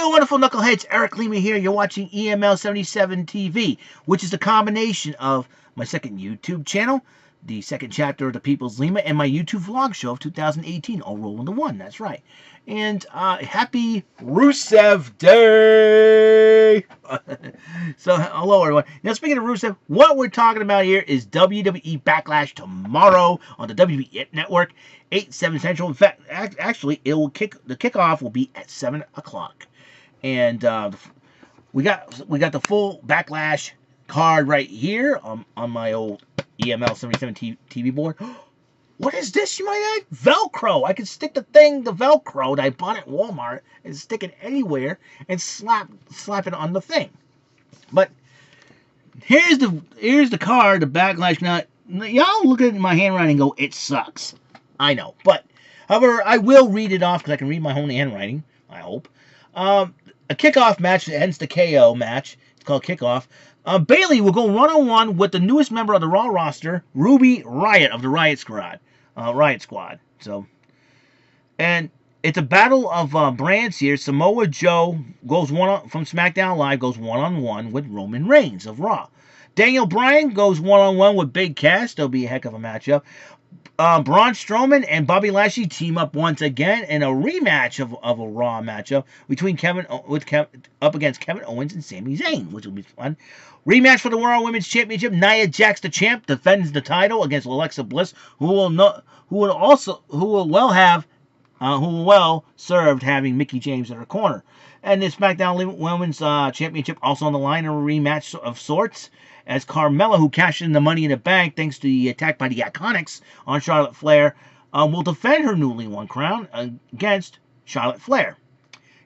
you wonderful knuckleheads, Eric Lima here. You're watching EML77 TV, which is a combination of my second YouTube channel, the second chapter of the People's Lima, and my YouTube vlog show of 2018, all roll into one. That's right. And happy Rusev Day! So, hello everyone. Now, speaking of Rusev, what we're talking about here is WWE Backlash tomorrow on the WWE Network, 8/7 Central. In fact, actually, the kickoff will be at 7 o'clock. And we got the full Backlash card right here on my old EML77 TV board. What is this, you might add? Velcro. I can stick the Velcro that I bought at Walmart and stick it anywhere and slap it on the thing. But here's the card, the Backlash. Now, y'all look at my handwriting and go, it sucks. I know. But, however, I will read it off because I can read my own handwriting, I hope. A kickoff match that ends the KO match. It's called Kickoff. Bayley will go one-on-one with the newest member of the Raw roster, Ruby Riott of the Riott Squad. So, and it's a battle of brands here. Samoa Joe goes from SmackDown Live goes one-on-one with Roman Reigns of Raw. Daniel Bryan goes one-on-one with Big Cass. There'll be a heck of a matchup. Braun Strowman and Bobby Lashley team up once again in a rematch of a Raw matchup between up against Kevin Owens and Sami Zayn, which will be fun. Rematch for the World Women's Championship. Nia Jax, the champ, defends the title against Alexa Bliss, who will well served having Mickie James in her corner. And the SmackDown Women's Championship also on the line, a rematch of sorts, as Carmella, who cashed in the Money in the Bank thanks to the attack by the Iconics on Charlotte Flair, will defend her newly won crown against Charlotte Flair.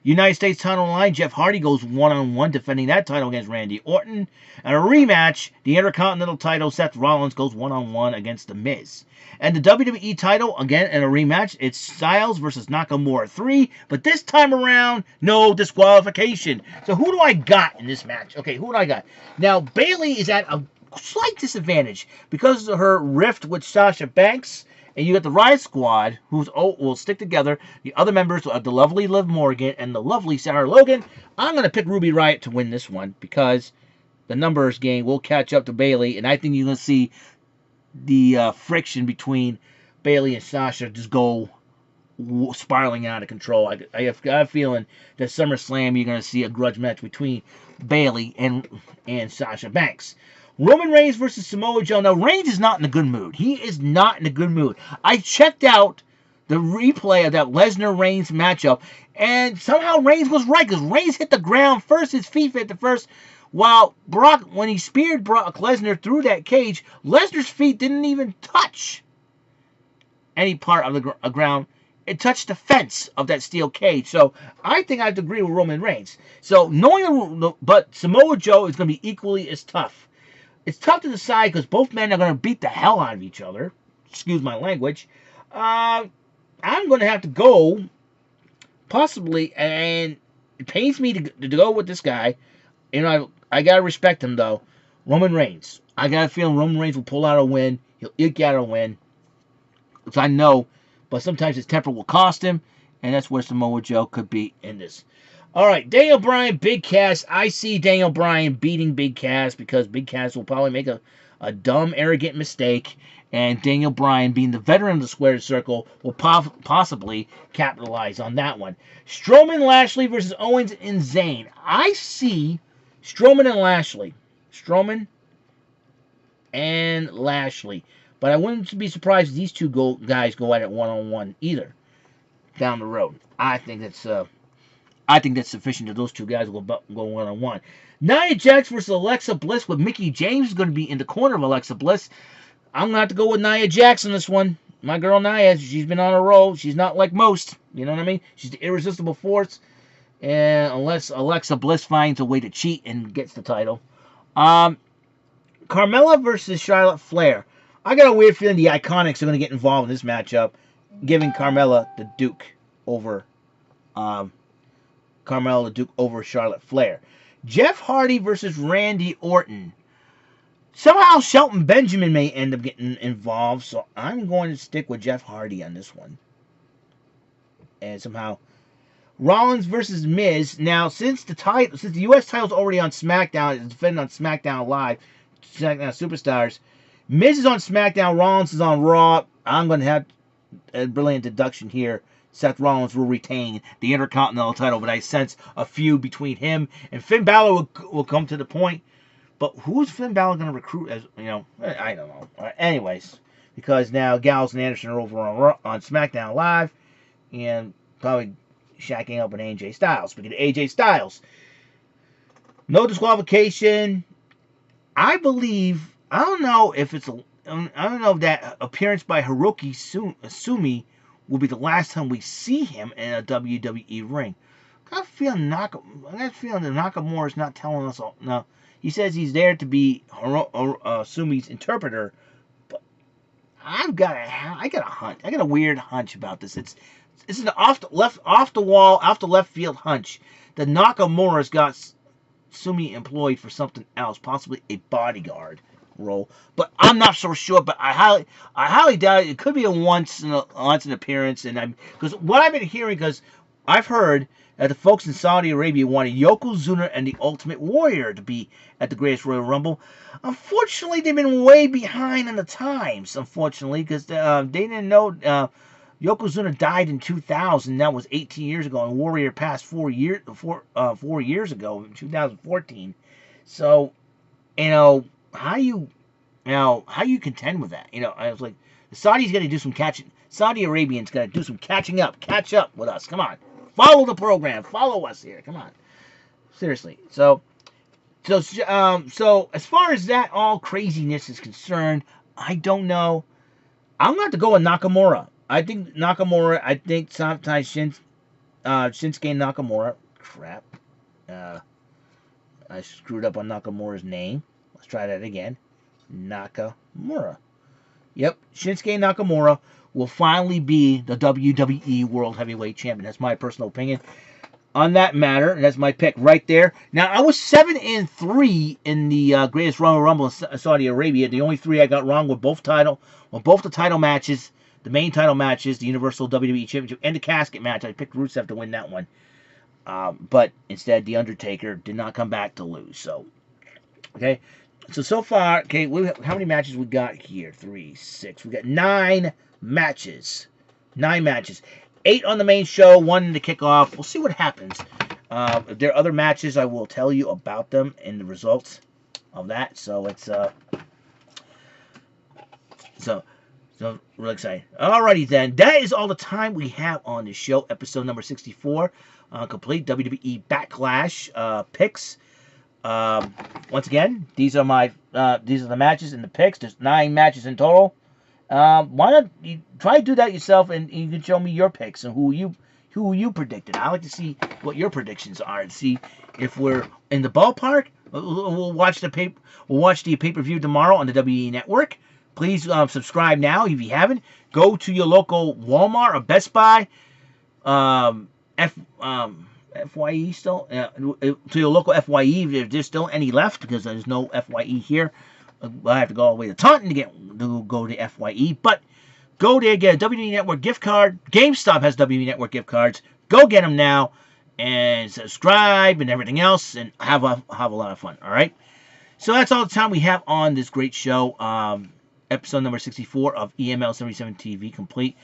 United States title line, Jeff Hardy goes one-on-one defending that title against Randy Orton. And a rematch, the Intercontinental title, Seth Rollins goes one-on-one against The Miz. And the WWE title, again, in a rematch, it's Styles versus Nakamura 3. But this time around, no disqualification. So who do I got in this match? Okay, who do I got? Now, Bayley is at a slight disadvantage because of her rift with Sasha Banks. And you got the Riott Squad, who will stick together. The other members are the lovely Liv Morgan and the lovely Sarah Logan. I'm going to pick Ruby Riott to win this one because the numbers game will catch up to Bayley. And I think you're going to see the friction between Bayley and Sasha just go spiraling out of control. I have a feeling that SummerSlam you're going to see a grudge match between Bayley and Sasha Banks. Roman Reigns versus Samoa Joe. Now, Reigns is not in a good mood. He is not in a good mood. I checked out the replay of that Lesnar-Reigns matchup, and somehow Reigns was right, because Reigns hit the ground first. His feet hit the first, while Brock, when he speared Brock Lesnar through that cage, Lesnar's feet didn't even touch any part of the ground. It touched the fence of that steel cage. So I think I have to agree with Roman Reigns. So but Samoa Joe is going to be equally as tough. It's tough to decide because both men are going to beat the hell out of each other. Excuse my language. I'm going to have to go, possibly, and it pains me to go with this guy. You know, I got to respect him, though. Roman Reigns. I got a feeling Roman Reigns will pull out a win. He'll eke out a win. Which I know, but sometimes his temper will cost him, and that's where Samoa Joe could be in this. All right, Daniel Bryan, Big Cass. I see Daniel Bryan beating Big Cass because Big Cass will probably make a dumb, arrogant mistake, and Daniel Bryan, being the veteran of the squared circle, will possibly capitalize on that one. Strowman, Lashley versus Owens and Zayn. I see Strowman and Lashley. Strowman and Lashley. But I wouldn't be surprised if these two guys go at it one-on-one either down the road. I think that's sufficient that those two guys will go one-on-one. Nia Jax versus Alexa Bliss with Mickie James is going to be in the corner of Alexa Bliss. I'm going to have to go with Nia Jax on this one. My girl Nia, she's been on a roll. She's not like most. You know what I mean? She's the irresistible force. And unless Alexa Bliss finds a way to cheat and gets the title. Carmella versus Charlotte Flair. I got a weird feeling the Iconics are going to get involved in this matchup, giving Carmella the Duke over Charlotte Flair. Jeff Hardy versus Randy Orton. Somehow Shelton Benjamin may end up getting involved, so I'm going to stick with Jeff Hardy on this one. And somehow Rollins versus Miz. Now, since the U.S. title's already on SmackDown, it's defended on SmackDown Live, SmackDown Superstars. Miz is on SmackDown. Rollins is on Raw. I'm going to have a brilliant deduction here. Seth Rollins will retain the Intercontinental title, but I sense a feud between him and Finn Balor will come to the point. But who's Finn Balor going to recruit as, I don't know. Anyways, because now Gallows and Anderson are over on SmackDown Live and probably shacking up with AJ Styles. Speaking of AJ Styles, no disqualification. I don't know if that appearance by Hiroki Sumi will be the last time we see him in a WWE ring. I got a feeling that Nakamura is not telling us all. No, he says he's there to be Sumi's interpreter, but I got a hunch. I got a weird hunch about this. It's an off the left field hunch that Nakamura's got Sumi employed for something else, possibly a bodyguard role, but I'm not so sure. But I highly doubt it. It could be a once an appearance, and because what I've been hearing, because I've heard that the folks in Saudi Arabia wanted Yokozuna and the Ultimate Warrior to be at the Greatest Royal Rumble. Unfortunately, they've been way behind in the times. Unfortunately, because they didn't know Yokozuna died in 2000. That was 18 years ago, and Warrior passed 4 years ago in 2014. So, how you contend with that? I was like, the Saudis got to do some catching. Saudi Arabians got to do some catching up. Catch up with us. Come on, follow the program. Follow us here. Come on, seriously. So as far as that all craziness is concerned, I don't know. I'm going to have to go with Nakamura. I think sometimes Shinsuke Nakamura. Crap. I screwed up on Nakamura's name. Let's try that again. Nakamura. Yep. Shinsuke Nakamura will finally be the WWE World Heavyweight Champion. That's my personal opinion on that matter. And that's my pick right there. Now, I was 7-3 in the Greatest Royal Rumble in Saudi Arabia. The only 3 I got wrong were both the title matches. The main title matches, the Universal WWE Championship, and the casket match. I picked Rusev to win that one. But instead, The Undertaker did not come back to lose. So, okay. So far, okay, how many matches we got here? 3, 6. We got 9 matches. 9 matches. 8 on the main show, 1 in the kickoff. We'll see what happens. If there are other matches, I will tell you about them and the results of that. So, it's, So, real excited. Alrighty then. That is all the time we have on the show. Episode number 64. Complete WWE Backlash picks. Once again, these are the matches and the picks. There's 9 matches in total. Why not you try to do that yourself, and you can show me your picks and who you predicted. I like to see what your predictions are and see if we're in the ballpark. We'll watch the pay-per-view tomorrow on the WWE Network. Please subscribe now if you haven't. Go to your local Walmart or Best Buy, FYE still, to your local FYE if there's still any left, because there's no FYE here. I have to go all the way to Taunton to go to FYE, but go there, get a WWE Network gift card. GameStop has WWE Network gift cards. Go get them now and subscribe and everything else, and have a lot of fun. All right. So that's all the time we have on this great show. Episode number 64 of EML77 TV complete.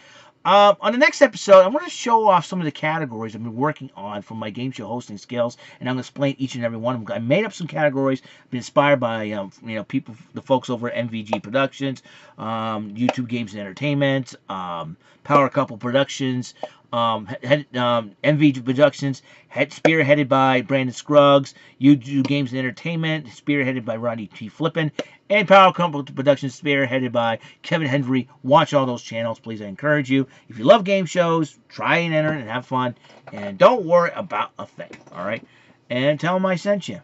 On the next episode, I want to show off some of the categories I've been working on for my game show hosting skills, and I'm going to explain each and every one of them. I made up some categories, been inspired by people, the folks over at MVG Productions, YouTube Games and Entertainment, Power Couple Productions, MVG Productions, spearheaded by Brandon Scruggs, YouTube Games and Entertainment, spearheaded by Rodney T. Flippin, and Power Couple Productions, spearheaded by Kevin Hendry. Watch all those channels, please. I encourage you. If you love game shows, try and enter and have fun, and don't worry about a thing. All right, and tell them I sent you.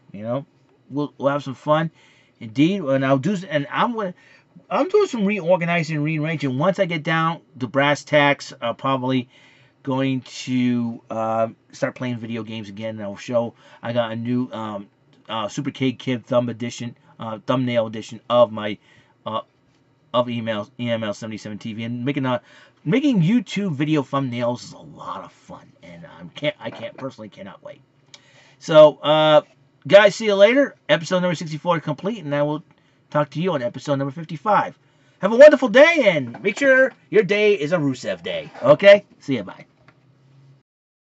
We'll have some fun, indeed. And I'm doing some reorganizing and rearranging. Once I get down to brass tacks, I'll probably going to start playing video games again. And I'll show I got a new Super Kid thumbnail edition of my of EML77 TV, and making YouTube video thumbnails is a lot of fun, and I cannot wait. So, guys, see you later. Episode number 64 complete, and I will talk to you on episode number 55. Have a wonderful day, and make sure your day is a Rusev day. Okay? See you. Bye.